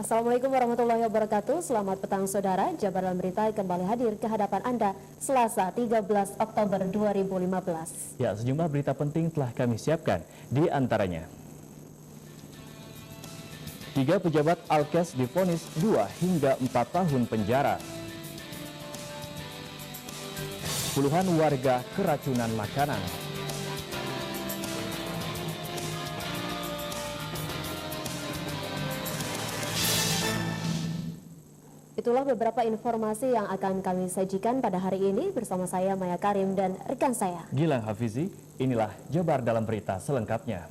Assalamualaikum warahmatullahi wabarakatuh. Selamat petang saudara. Jabar dalam berita kembali hadir ke hadapan Anda Selasa 13 Oktober 2015. Ya, sejumlah berita penting telah kami siapkan. Di antaranya, 3 pejabat Alkes divonis 2 hingga 4 tahun penjara. Puluhan warga keracunan makanan. Itulah beberapa informasi yang akan kami sajikan pada hari ini bersama saya Maya Karim dan rekan saya Gilang Hafizi. Inilah Jabar dalam berita selengkapnya.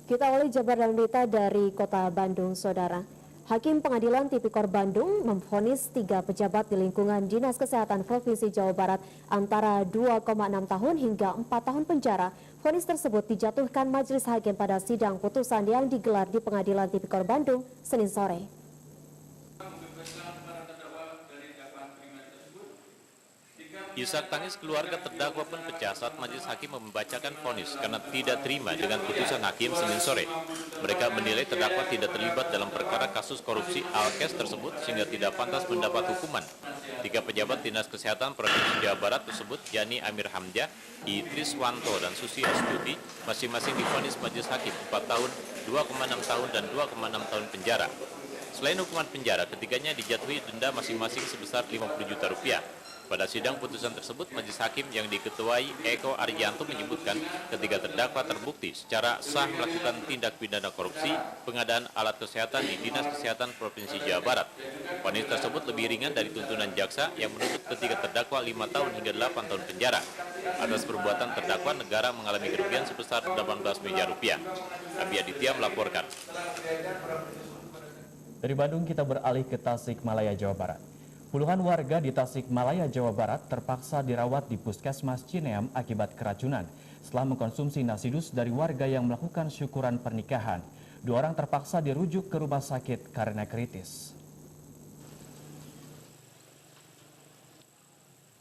Kita awali Jabar dalam berita dari Kota Bandung, saudara. Hakim Pengadilan Tipikor Bandung memvonis 3 pejabat di lingkungan Dinas Kesehatan Provinsi Jawa Barat antara 2,6 tahun hingga 4 tahun penjara. Vonis tersebut dijatuhkan Majelis Hakim pada sidang putusan yang digelar di Pengadilan Tipikor Bandung Senin sore. Isak tangis keluarga terdakwa pun pecah saat majelis hakim membacakan vonis karena tidak terima dengan putusan hakim Senin sore. Mereka menilai terdakwa tidak terlibat dalam perkara kasus korupsi Alkes tersebut sehingga tidak pantas mendapat hukuman. 3 pejabat Dinas Kesehatan Provinsi Jawa Barat tersebut, yakni Amir Hamzah, Idris Wanto, dan Susi Astuti, masing-masing divonis majelis hakim 4 tahun, 2,6 tahun, dan 2,6 tahun penjara. Selain hukuman penjara, ketiganya dijatuhi denda masing-masing sebesar Rp50 juta. Pada sidang putusan tersebut, majelis hakim yang diketuai Eko Arianto menyebutkan ketiga terdakwa terbukti secara sah melakukan tindak pidana korupsi pengadaan alat kesehatan di Dinas Kesehatan Provinsi Jawa Barat. Vonis tersebut lebih ringan dari tuntunan jaksa yang menuntut ketiga terdakwa 5 tahun hingga 8 tahun penjara. Atas perbuatan terdakwa, negara mengalami kerugian sebesar 18 miliar rupiah. Abi Aditya melaporkan. Dari Bandung kita beralih ke Tasikmalaya, Jawa Barat. Puluhan warga di Tasikmalaya, Jawa Barat terpaksa dirawat di Puskesmas Cineam akibat keracunan setelah mengkonsumsi nasi dus dari warga yang melakukan syukuran pernikahan. 2 orang terpaksa dirujuk ke rumah sakit karena kritis.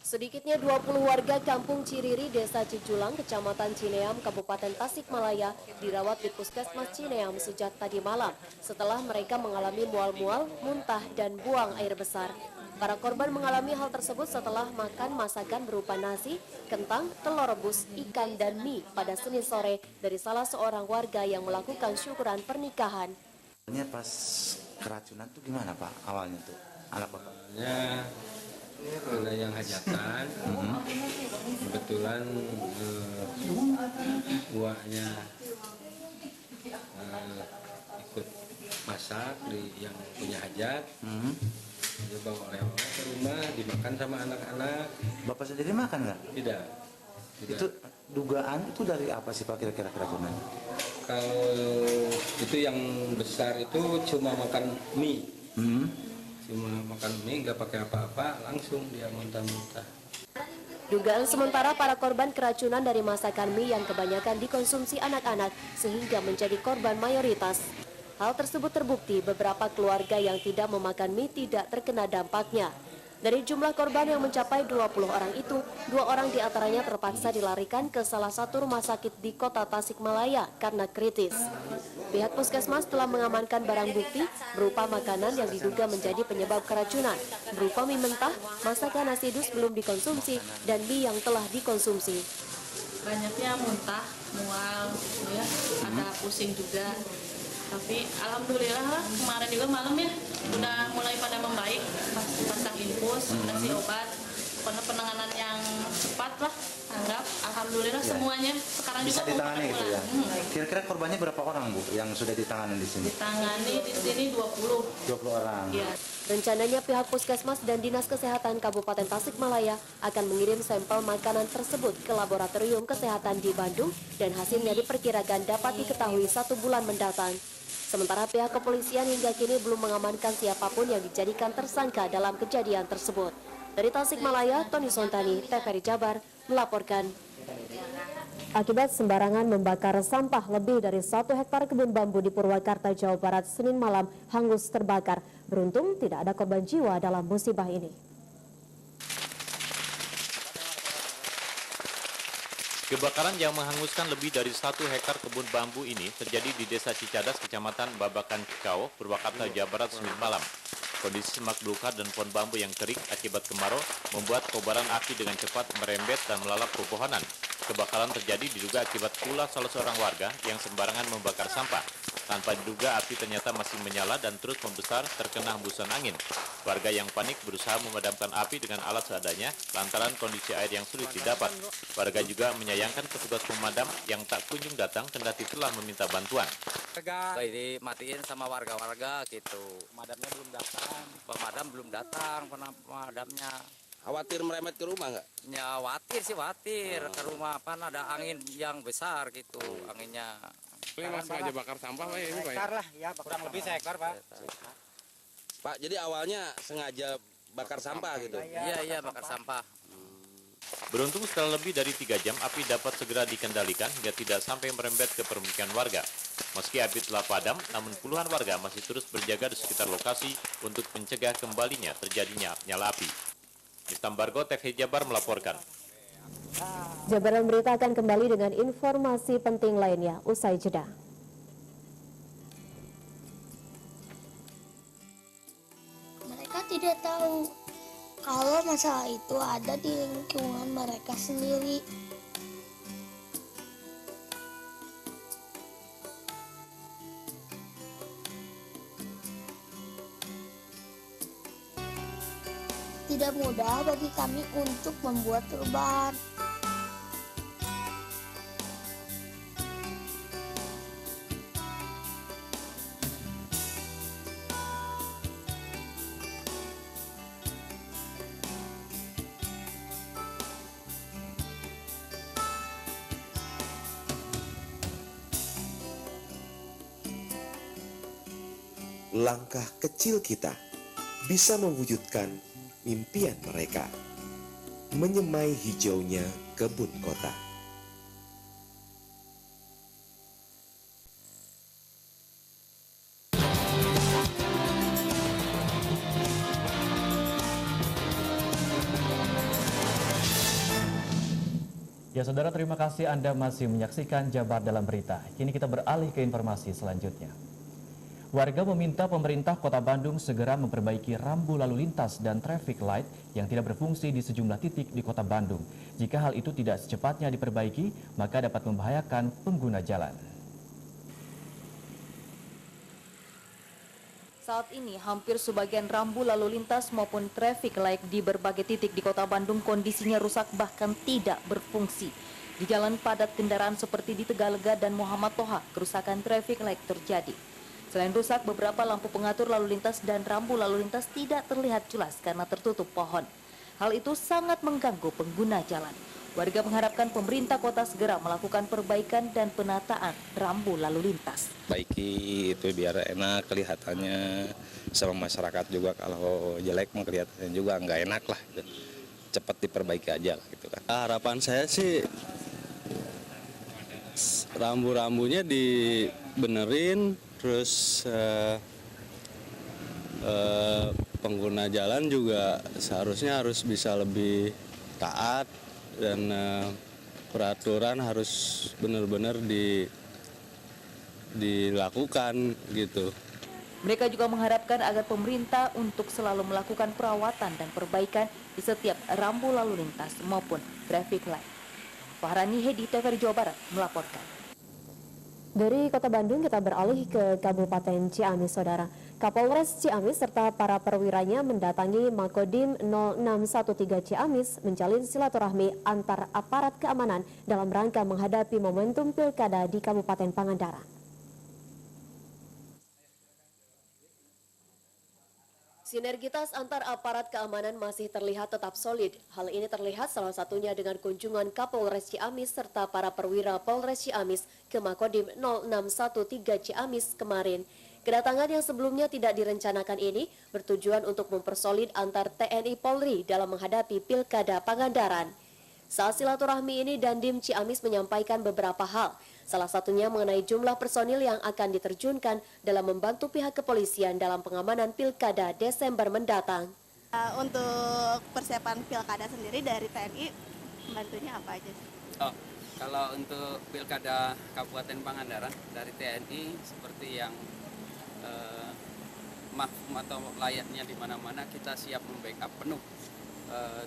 Sedikitnya 20 warga Kampung Ciriri, Desa Cijulang, Kecamatan Cineam, Kabupaten Tasikmalaya dirawat di Puskesmas Cineam sejak tadi malam setelah mereka mengalami mual-mual, muntah, dan buang air besar. Para korban mengalami hal tersebut setelah makan masakan berupa nasi, kentang, telur rebus, ikan, dan mie pada Senin sore dari salah seorang warga yang melakukan syukuran pernikahan. Pas keracunan tuh gimana Pak awalnya tuh? Anak Bapak? Ada yang hajatan, kebetulan uaknya ikut masak di yang punya hajat. Dia bawa oleh-oleh ke rumah, dimakan sama anak-anak. Bapak sendiri makan nggak? Tidak. Itu dugaan itu dari apa sih Pak kira-kira keracunan? Kalau itu yang besar itu cuma makan mie. Cuma makan mie, nggak pakai apa-apa, langsung dia muntah-muntah. Dugaan sementara para korban keracunan dari masakan mie yang kebanyakan dikonsumsi anak-anak sehingga menjadi korban mayoritas. Hal tersebut terbukti beberapa keluarga yang tidak memakan mie tidak terkena dampaknya. Dari jumlah korban yang mencapai 20 orang itu, 2 orang diantaranya terpaksa dilarikan ke salah satu rumah sakit di kota Tasikmalaya karena kritis. Pihak puskesmas telah mengamankan barang bukti berupa makanan yang diduga menjadi penyebab keracunan, berupa mie mentah, masakan nasi dus belum dikonsumsi, dan mie yang telah dikonsumsi. Banyaknya muntah, mual, ya, ada pusing juga. Tapi alhamdulillah lah, kemarin juga malam ya udah mulai pada membaik, pasang infus, kasih obat, penanganan yang cepat lah, anggap alhamdulillah ya. Semuanya sekarang bisa juga ditangani gitu ya. Kira-kira korbannya berapa orang Bu yang sudah ditangani di sini? Ditangani di sini 20 orang. Ya. Rencananya pihak puskesmas dan Dinas Kesehatan Kabupaten Tasikmalaya akan mengirim sampel makanan tersebut ke Laboratorium Kesehatan di Bandung dan hasilnya diperkirakan dapat diketahui 1 bulan mendatang. Sementara pihak kepolisian hingga kini belum mengamankan siapapun yang dijadikan tersangka dalam kejadian tersebut. Dari Tasikmalaya, Tony Sontani, TVRI Jabar, melaporkan. Akibat sembarangan membakar sampah, lebih dari 1 hektar kebun bambu di Purwakarta, Jawa Barat, Senin malam hangus terbakar. Beruntung tidak ada korban jiwa dalam musibah ini. Kebakaran yang menghanguskan lebih dari 1 hektar kebun bambu ini terjadi di Desa Cicadas, Kecamatan Babakan Cikau, Purwakarta, Jawa Barat, Senin malam. Kondisi semak belukar dan pohon bambu yang kering akibat kemarau membuat kobaran api dengan cepat merembet dan melalap pepohonan. Kebakaran terjadi diduga akibat ulah salah seorang warga yang sembarangan membakar sampah. Tanpa diduga api ternyata masih menyala dan terus membesar terkena hembusan angin. Warga yang panik berusaha memadamkan api dengan alat seadanya lantaran kondisi air yang sulit didapat. Warga juga menyayangkan petugas pemadam yang tak kunjung datang kendati telah meminta bantuan. Ini matiin sama warga-warga gitu. Pemadamnya belum datang. Pemadam belum datang, pemadamnya. Khawatir merembet ke rumah nggak? Ya khawatir ke rumah, kan ada angin yang besar gitu, anginnya. Ini mas sengaja bakar sampah Pak, ini Pak? Seekar lah, ya kurang lebih seekar Pak. Pak, jadi awalnya sengaja bakar sampah gitu? Iya, bakar sampah. Beruntung setelah lebih dari 3 jam, api dapat segera dikendalikan hingga tidak sampai merembet ke permukiman warga. Meski api telah padam, namun puluhan warga masih terus berjaga di sekitar lokasi untuk mencegah kembalinya terjadinya nyala api. Istambargo, TV Jabar melaporkan. Jabaran Berita akan kembali dengan informasi penting lainnya usai jeda. Mereka tidak tahu kalau masalah itu ada di lingkungan mereka sendiri. Tidak mudah bagi kami untuk membuat perubahan. Langkah kecil kita bisa mewujudkan impian mereka, menyemai hijaunya kebun kota. Ya saudara, terima kasih Anda masih menyaksikan Jabar Dalam Berita. Kini kita beralih ke informasi selanjutnya. Warga meminta pemerintah Kota Bandung segera memperbaiki rambu lalu lintas dan traffic light yang tidak berfungsi di sejumlah titik di Kota Bandung. Jika hal itu tidak secepatnya diperbaiki, maka dapat membahayakan pengguna jalan. Saat ini, hampir sebagian rambu lalu lintas maupun traffic light di berbagai titik di Kota Bandung kondisinya rusak bahkan tidak berfungsi. Di jalan padat kendaraan seperti di Tegalega dan Muhammad Toha, kerusakan traffic light terjadi. Selain rusak, beberapa lampu pengatur lalu lintas dan rambu lalu lintas tidak terlihat jelas karena tertutup pohon. Hal itu sangat mengganggu pengguna jalan. Warga mengharapkan pemerintah kota segera melakukan perbaikan dan penataan rambu lalu lintas. Baiki itu biar enak kelihatannya, sama masyarakat juga kalau jelek mah kelihatannya juga nggak enak lah. Cepat diperbaiki aja lah gitu kan. Harapan saya sih rambu-rambunya dibenerin, terus pengguna jalan juga seharusnya harus bisa lebih taat dan peraturan harus benar-benar dilakukan gitu. Mereka juga mengharapkan agar pemerintah untuk selalu melakukan perawatan dan perbaikan di setiap rambu lalu lintas maupun traffic light. Fahrani Hedi, TVRI Jawa Barat melaporkan. Dari Kota Bandung kita beralih ke Kabupaten Ciamis, Saudara. Kapolres Ciamis serta para perwiranya mendatangi Makodim 0613 Ciamis menjalin silaturahmi antar aparat keamanan dalam rangka menghadapi momentum pilkada di Kabupaten Pangandaran. Sinergitas antar aparat keamanan masih terlihat tetap solid. Hal ini terlihat salah satunya dengan kunjungan Kapolres Ciamis serta para perwira Polres Ciamis ke Makodim 0613 Ciamis kemarin. Kedatangan yang sebelumnya tidak direncanakan ini bertujuan untuk mempersolid antar TNI Polri dalam menghadapi Pilkada Pangandaran. Saat silaturahmi ini, Dandim Ciamis menyampaikan beberapa hal, salah satunya mengenai jumlah personil yang akan diterjunkan dalam membantu pihak kepolisian dalam pengamanan Pilkada Desember mendatang. Untuk persiapan Pilkada sendiri dari TNI, bantunya apa aja? Kalau untuk Pilkada Kabupaten Pangandaran dari TNI seperti yang mafhum atau layaknya di mana-mana, kita siap membackup penuh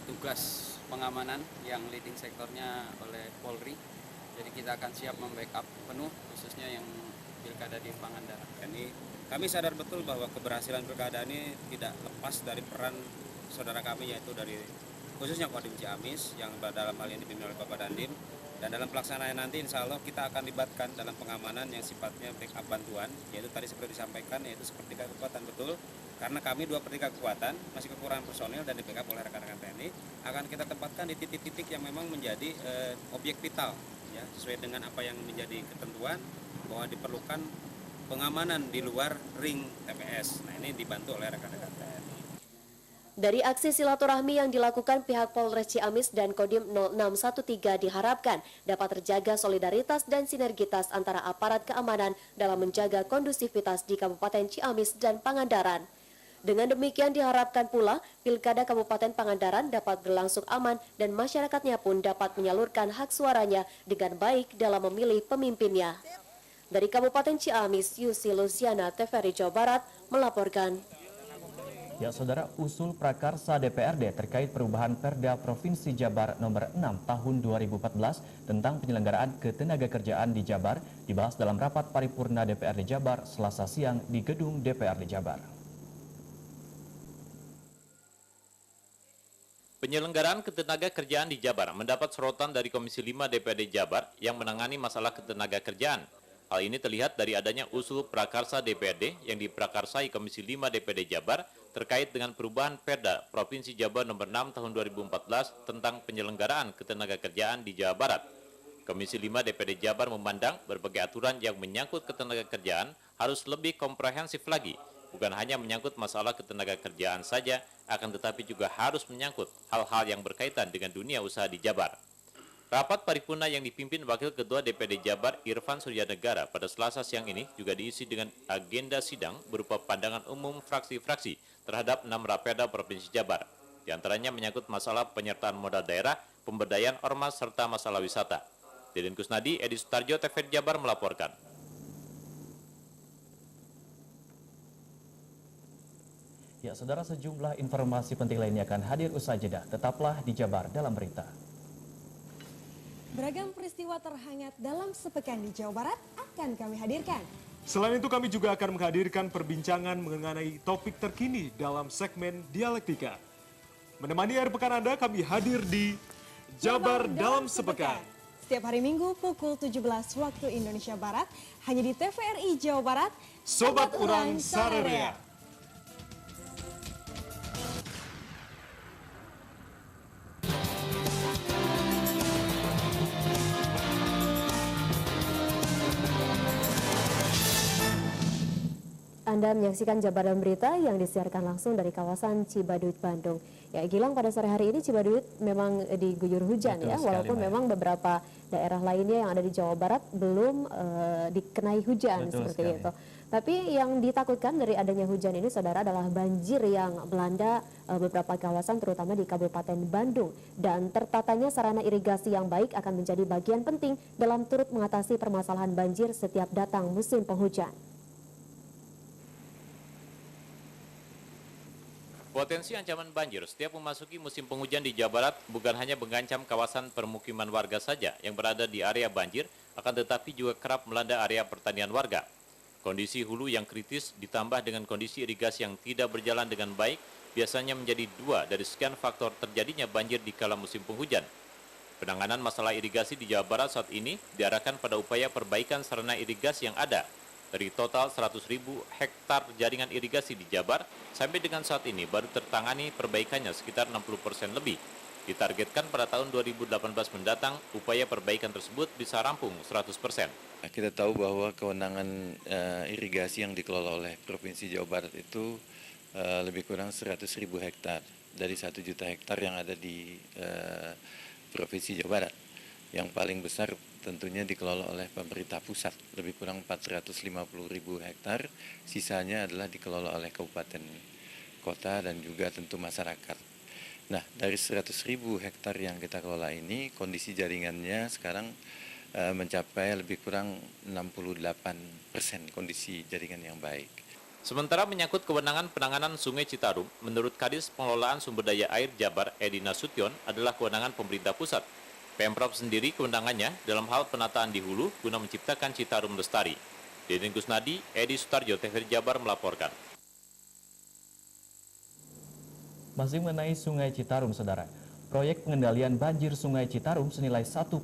tugas pengamanan yang leading sektornya oleh Polri. Jadi kita akan siap membackup penuh khususnya yang Pilkada di Pangandaran. Kami sadar betul bahwa keberhasilan Pilkada ini tidak lepas dari peran saudara kami, yaitu dari khususnya Kodim Ciamis yang dalam hal ini dipimpin oleh Bapak Dandim. Dan dalam pelaksanaan nanti insya Allah kita akan libatkan dalam pengamanan yang sifatnya backup bantuan, yaitu tadi seperti disampaikan, yaitu sepertiga kekuatan, betul. Karena kami 2/3 kekuatan, masih kekurangan personil dan di backup oleh rekan-rekan TNI, akan kita tempatkan di titik-titik yang memang menjadi objek vital, ya, sesuai dengan apa yang menjadi ketentuan bahwa diperlukan pengamanan di luar ring TPS. Nah, ini dibantu oleh rekan-rekan TNI. Dari aksi silaturahmi yang dilakukan pihak Polres Ciamis dan Kodim 0613 diharapkan dapat terjaga solidaritas dan sinergitas antara aparat keamanan dalam menjaga kondusivitas di Kabupaten Ciamis dan Pangandaran. Dengan demikian diharapkan pula Pilkada Kabupaten Pangandaran dapat berlangsung aman dan masyarakatnya pun dapat menyalurkan hak suaranya dengan baik dalam memilih pemimpinnya. Dari Kabupaten Ciamis, Yusi Luciana, TVRI Jawa Barat, melaporkan. Ya, Saudara, usul prakarsa DPRD terkait perubahan Perda Provinsi Jabar nomor 6 tahun 2014 tentang penyelenggaraan ketenagakerjaan di Jabar dibahas dalam rapat paripurna DPRD Jabar Selasa siang di gedung DPRD Jabar. Penyelenggaraan ketenagakerjaan di Jabar mendapat sorotan dari Komisi 5 DPRD Jabar yang menangani masalah ketenagakerjaan. Hal ini terlihat dari adanya usul prakarsa DPRD yang diprakarsai Komisi 5 DPRD Jabar terkait dengan perubahan Perda Provinsi Jabar nomor 6 tahun 2014 tentang penyelenggaraan ketenagakerjaan di Jawa Barat. Komisi 5 DPRD Jabar memandang berbagai aturan yang menyangkut ketenagakerjaan harus lebih komprehensif lagi, bukan hanya menyangkut masalah ketenagakerjaan saja, akan tetapi juga harus menyangkut hal-hal yang berkaitan dengan dunia usaha di Jabar. Rapat paripurna yang dipimpin Wakil Ketua DPRD Jabar Irfan Suryanegara pada Selasa siang ini juga diisi dengan agenda sidang berupa pandangan umum fraksi-fraksi terhadap 6 Raperda Provinsi Jabar. Di antaranya menyangkut masalah penyertaan modal daerah, pemberdayaan ormas, serta masalah wisata. Deden Kusnadi, Edi Sutarjo, TVRI Jabar melaporkan. Ya, Saudara, sejumlah informasi penting lainnya akan hadir usai jeda. Tetaplah di Jabar dalam berita. Beragam peristiwa terhangat dalam sepekan di Jawa Barat akan kami hadirkan. Selain itu kami juga akan menghadirkan perbincangan mengenai topik terkini dalam segmen Dialektika. Menemani akhir pekan Anda, kami hadir di Jabar dalam sepekan. Setiap hari Minggu pukul 17 waktu Indonesia Barat, hanya di TVRI Jawa Barat, Sobat Urang Sararea. Anda menyaksikan Jabar dalam Berita yang disiarkan langsung dari kawasan Cibaduit, Bandung. Ya, Gilang, pada sore hari ini Cibaduit memang diguyur hujan. Betul ya, walaupun memang beberapa daerah lainnya yang ada di Jawa Barat belum dikenai hujan. Betul seperti sekali. Itu. Tapi yang ditakutkan dari adanya hujan ini, Saudara, adalah banjir yang melanda beberapa kawasan terutama di Kabupaten Bandung. Dan tertatanya sarana irigasi yang baik akan menjadi bagian penting dalam turut mengatasi permasalahan banjir setiap datang musim penghujan. Potensi ancaman banjir setiap memasuki musim penghujan di Jawa Barat bukan hanya mengancam kawasan permukiman warga saja yang berada di area banjir, akan tetapi juga kerap melanda area pertanian warga. Kondisi hulu yang kritis ditambah dengan kondisi irigasi yang tidak berjalan dengan baik biasanya menjadi dua dari sekian faktor terjadinya banjir di kala musim penghujan. Penanganan masalah irigasi di Jawa Barat saat ini diarahkan pada upaya perbaikan sarana irigasi yang ada. Dari total 100.000 hektar jaringan irigasi di Jabar, sampai dengan saat ini baru tertangani perbaikannya sekitar 60% lebih. Ditargetkan pada tahun 2018 mendatang, upaya perbaikan tersebut bisa rampung 100%. Kita tahu bahwa kewenangan irigasi yang dikelola oleh Provinsi Jawa Barat itu lebih kurang 100.000 hektar dari 1 juta hektar yang ada di Provinsi Jawa Barat. Yang paling besar tentunya dikelola oleh pemerintah pusat, lebih kurang 450.000 hektar, sisanya adalah dikelola oleh kabupaten, kota, dan juga tentu masyarakat. Nah, dari 100.000 hektar yang kita kelola ini, kondisi jaringannya sekarang mencapai lebih kurang 68% kondisi jaringan yang baik. Sementara menyangkut kewenangan penanganan Sungai Citarum, menurut Kadis Pengelolaan Sumber Daya Air Jabar Edi Nasution adalah kewenangan pemerintah pusat. Pemprov sendiri kewenangannya dalam hal penataan di hulu guna menciptakan Citarum lestari. Deden Kusnadi, Edi Sutarjo, TVRI Jabar melaporkan. Masih mengenai Sungai Citarum, Saudara. Proyek pengendalian banjir Sungai Citarum senilai 1,2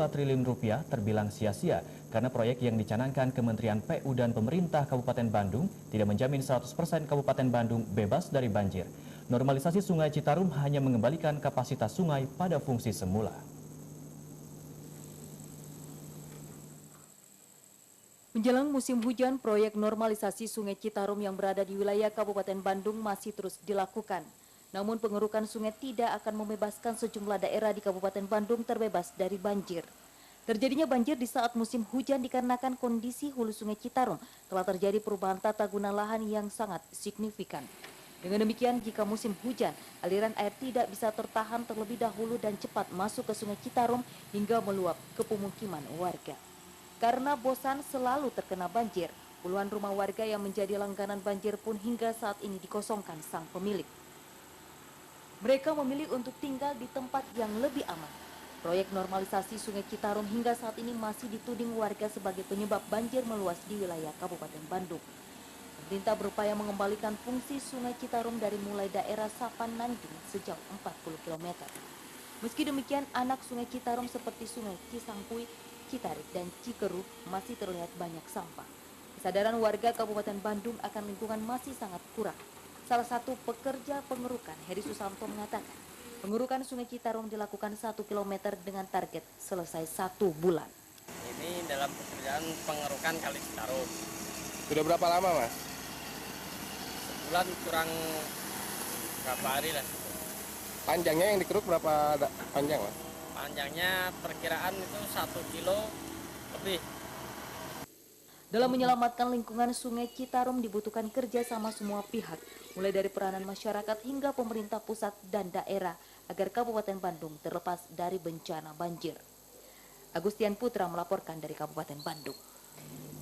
triliun rupiah terbilang sia-sia karena proyek yang dicanangkan Kementerian PU dan pemerintah Kabupaten Bandung tidak menjamin 100% Kabupaten Bandung bebas dari banjir. Normalisasi Sungai Citarum hanya mengembalikan kapasitas sungai pada fungsi semula. Menjelang musim hujan, proyek normalisasi Sungai Citarum yang berada di wilayah Kabupaten Bandung masih terus dilakukan. Namun pengerukan sungai tidak akan membebaskan sejumlah daerah di Kabupaten Bandung terbebas dari banjir. Terjadinya banjir di saat musim hujan dikarenakan kondisi hulu Sungai Citarum telah terjadi perubahan tata guna lahan yang sangat signifikan. Dengan demikian, jika musim hujan, aliran air tidak bisa tertahan terlebih dahulu dan cepat masuk ke Sungai Citarum hingga meluap ke pemukiman warga. Karena bosan selalu terkena banjir, puluhan rumah warga yang menjadi langganan banjir pun hingga saat ini dikosongkan sang pemilik. Mereka memilih untuk tinggal di tempat yang lebih aman. Proyek normalisasi Sungai Citarum hingga saat ini masih dituding warga sebagai penyebab banjir meluas di wilayah Kabupaten Bandung. Pemerintah berupaya mengembalikan fungsi Sungai Citarum dari mulai daerah Sapan Nanding sejauh 40 km. Meski demikian, anak Sungai Citarum seperti Sungai Cisangkui, Citarik, dan Cikeruh masih terlihat banyak sampah. Kesadaran warga Kabupaten Bandung akan lingkungan masih sangat kurang. Salah satu pekerja pengerukan, Heri Susanto, mengatakan, pengerukan Sungai Citarum dilakukan 1 km dengan target selesai 1 bulan. Ini dalam pekerjaan pengerukan Kali Citarum. Sudah berapa lama, Mas? Sebulan kurang berapa hari lah. Panjangnya yang dikeruk berapa panjang, Mas? Panjangnya perkiraan itu 1 kilo lebih. Dalam menyelamatkan lingkungan Sungai Citarum dibutuhkan kerjasama semua pihak, mulai dari peranan masyarakat hingga pemerintah pusat dan daerah agar Kabupaten Bandung terlepas dari bencana banjir. Agustian Putra melaporkan dari Kabupaten Bandung.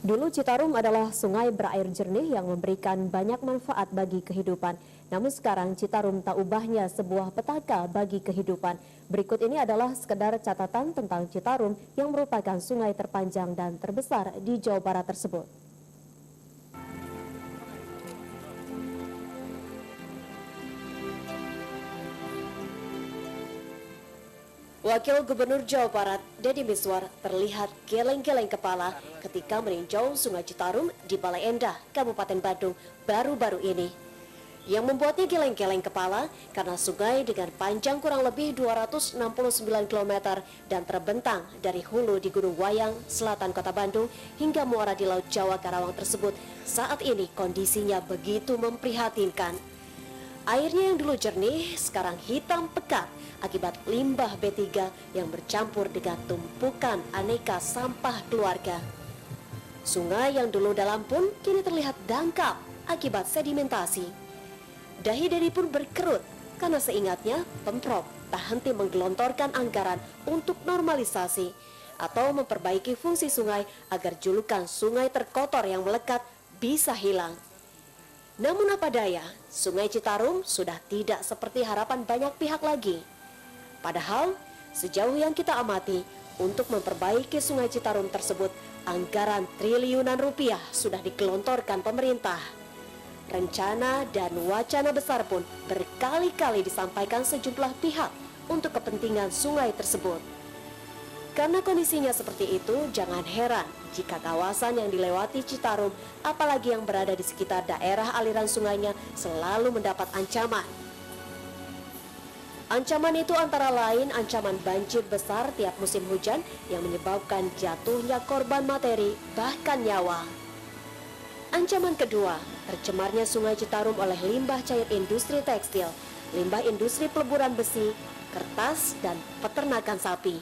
Dulu Citarum adalah sungai berair jernih yang memberikan banyak manfaat bagi kehidupan. Namun sekarang Citarum tak ubahnya sebuah petaka bagi kehidupan. Berikut ini adalah sekedar catatan tentang Citarum yang merupakan sungai terpanjang dan terbesar di Jawa Barat tersebut. Wakil Gubernur Jawa Barat, Deddy Miswar, terlihat geleng-geleng kepala ketika meninjau Sungai Citarum di Balai Endah, Kabupaten Bandung, baru-baru ini. Yang membuatnya geleng-geleng kepala karena sungai dengan panjang kurang lebih 269 km dan terbentang dari hulu di Gunung Wayang, selatan kota Bandung, hingga muara di Laut Jawa Karawang tersebut, saat ini kondisinya begitu memprihatinkan. Airnya yang dulu jernih, sekarang hitam pekat akibat limbah B3 yang bercampur dengan tumpukan aneka sampah keluarga. Sungai yang dulu dalam pun kini terlihat dangkal akibat sedimentasi. Dahi Deddy pun berkerut karena seingatnya Pemprov tak henti menggelontorkan anggaran untuk normalisasi atau memperbaiki fungsi sungai agar julukan sungai terkotor yang melekat bisa hilang. Namun apa daya, Sungai Citarum sudah tidak seperti harapan banyak pihak lagi. Padahal, sejauh yang kita amati, untuk memperbaiki Sungai Citarum tersebut, anggaran triliunan rupiah sudah digelontorkan pemerintah. Rencana dan wacana besar pun berkali-kali disampaikan sejumlah pihak untuk kepentingan sungai tersebut. Karena kondisinya seperti itu, jangan heran jika kawasan yang dilewati Citarum, apalagi yang berada di sekitar daerah aliran sungainya, selalu mendapat ancaman. Ancaman itu antara lain ancaman banjir besar tiap musim hujan yang menyebabkan jatuhnya korban materi, bahkan nyawa. Ancaman kedua, tercemarnya Sungai Citarum oleh limbah cair industri tekstil, limbah industri peleburan besi, kertas, dan peternakan sapi.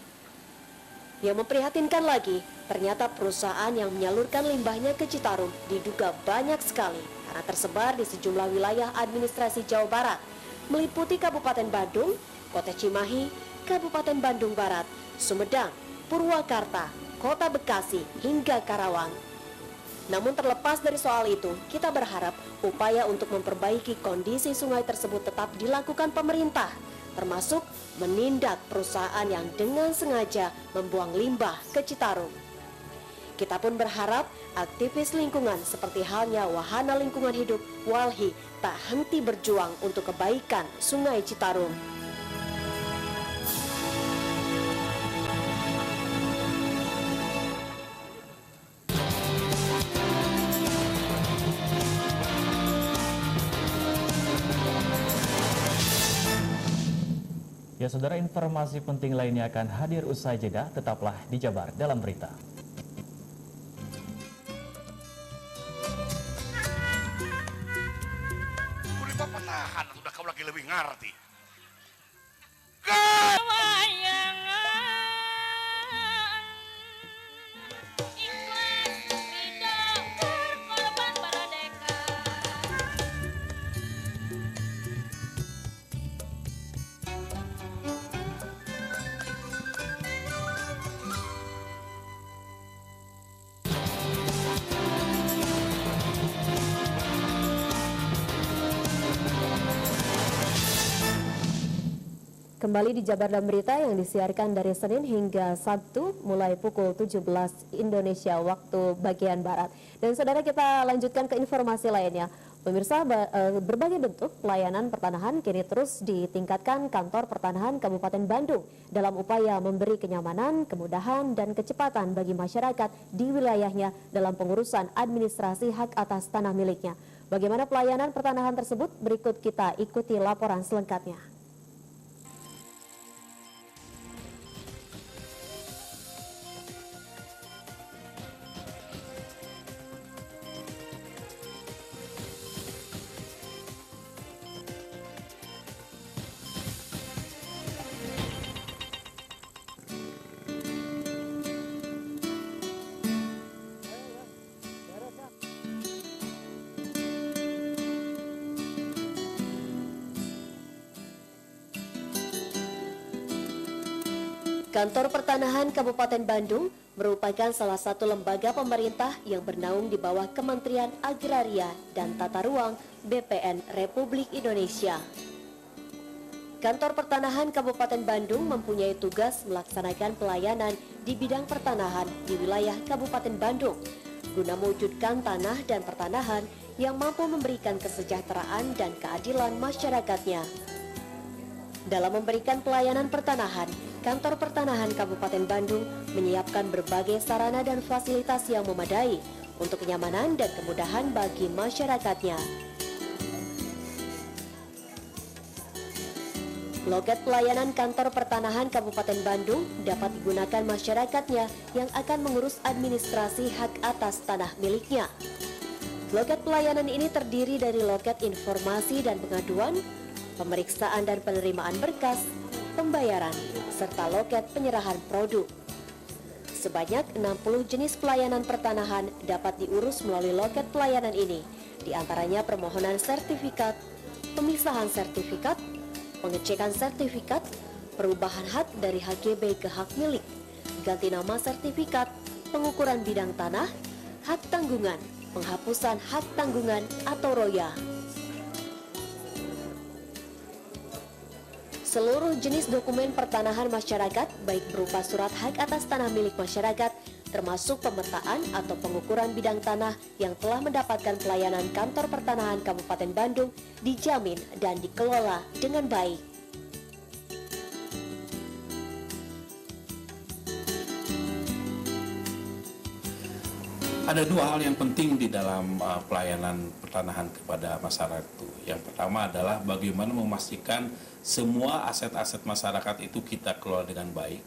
Yang memprihatinkan lagi, ternyata perusahaan yang menyalurkan limbahnya ke Citarum diduga banyak sekali karena tersebar di sejumlah wilayah administrasi Jawa Barat. meliputi Kabupaten Bandung, Kota Cimahi, Kabupaten Bandung Barat, Sumedang, Purwakarta, Kota Bekasi, hingga Karawang. Namun terlepas dari soal itu, kita berharap upaya untuk memperbaiki kondisi sungai tersebut tetap dilakukan pemerintah, termasuk menindak perusahaan yang dengan sengaja membuang limbah ke Citarum. Kita pun berharap aktivis lingkungan seperti halnya Wahana Lingkungan Hidup Walhi tak henti berjuang untuk kebaikan Sungai Citarum. Ya saudara, informasi penting lainnya akan hadir usai jeda, tetaplah di Jabar Dalam Berita. Kulipa patahan, udah kau lagi lebih ngerti. Kembali di Jabar Dalam Berita yang disiarkan dari Senin hingga Sabtu mulai pukul 17 Indonesia waktu bagian Barat. Dan saudara, kita lanjutkan ke informasi lainnya. Pemirsa, berbagai bentuk pelayanan pertanahan kini terus ditingkatkan Kantor Pertanahan Kabupaten Bandung dalam upaya memberi kenyamanan, kemudahan, dan kecepatan bagi masyarakat di wilayahnya dalam pengurusan administrasi hak atas tanah miliknya. Bagaimana pelayanan pertanahan tersebut? Berikut kita ikuti laporan selengkapnya. Kantor Pertanahan Kabupaten Bandung merupakan salah satu lembaga pemerintah yang bernaung di bawah Kementerian Agraria dan Tata Ruang BPN Republik Indonesia. Kantor Pertanahan Kabupaten Bandung mempunyai tugas melaksanakan pelayanan di bidang pertanahan di wilayah Kabupaten Bandung guna mewujudkan tanah dan pertanahan yang mampu memberikan kesejahteraan dan keadilan masyarakatnya. Dalam memberikan pelayanan pertanahan, Kantor Pertanahan Kabupaten Bandung menyiapkan berbagai sarana dan fasilitas yang memadai untuk kenyamanan dan kemudahan bagi masyarakatnya. Loket pelayanan Kantor Pertanahan Kabupaten Bandung dapat digunakan masyarakatnya yang akan mengurus administrasi hak atas tanah miliknya. Loket pelayanan ini terdiri dari loket informasi dan pengaduan, pemeriksaan dan penerimaan berkas, pembayaran, serta loket penyerahan produk. Sebanyak 60 jenis pelayanan pertanahan dapat diurus melalui loket pelayanan ini, diantaranya permohonan sertifikat, pemisahan sertifikat, pengecekan sertifikat, perubahan hak dari HGB ke hak milik, ganti nama sertifikat, pengukuran bidang tanah, hak tanggungan, penghapusan hak tanggungan atau roya. Seluruh jenis dokumen pertanahan masyarakat, baik berupa surat hak atas tanah milik masyarakat, termasuk pemetaan atau pengukuran bidang tanah yang telah mendapatkan pelayanan Kantor Pertanahan Kabupaten Bandung, dijamin dan dikelola dengan baik. Ada dua hal yang penting di dalam pelayanan pertanahan kepada masyarakat itu. Yang pertama adalah bagaimana memastikan semua aset-aset masyarakat itu kita kelola dengan baik.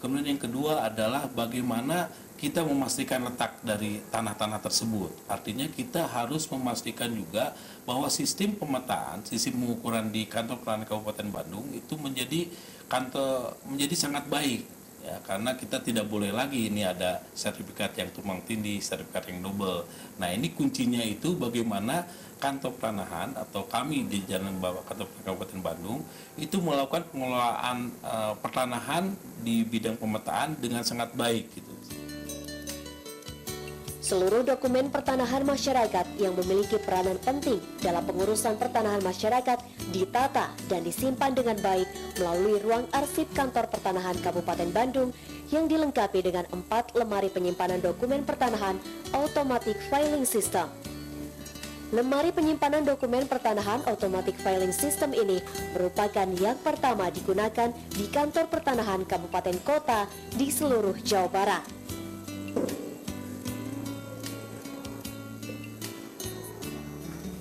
Kemudian yang kedua adalah bagaimana kita memastikan letak dari tanah-tanah tersebut. Artinya kita harus memastikan juga bahwa sistem pemetaan, sistem pengukuran di Kantor Pertanahan Kabupaten Bandung itu menjadi sangat baik. Ya, karena kita tidak boleh lagi ini ada sertifikat yang tumpang tindih, sertifikat yang double. Nah, ini kuncinya itu bagaimana kantor pertanahan atau kami di Jalan Bawah Kantor Kabupaten Bandung itu melakukan pengelolaan pertanahan di bidang pemetaan dengan sangat baik gitu. Seluruh dokumen pertanahan masyarakat yang memiliki peranan penting dalam pengurusan pertanahan masyarakat ditata dan disimpan dengan baik melalui ruang arsip Kantor Pertanahan Kabupaten Bandung yang dilengkapi dengan 4 lemari penyimpanan dokumen pertanahan Automatic Filing System. Lemari penyimpanan dokumen pertanahan Automatic Filing System ini merupakan yang pertama digunakan di Kantor Pertanahan Kabupaten Kota di seluruh Jawa Barat.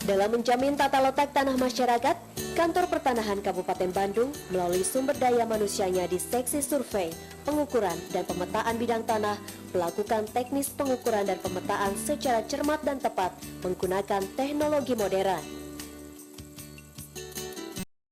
Dalam menjamin tata letak tanah masyarakat, Kantor Pertanahan Kabupaten Bandung melalui sumber daya manusianya di seksi survei, pengukuran, dan pemetaan bidang tanah melakukan teknis pengukuran dan pemetaan secara cermat dan tepat menggunakan teknologi modern.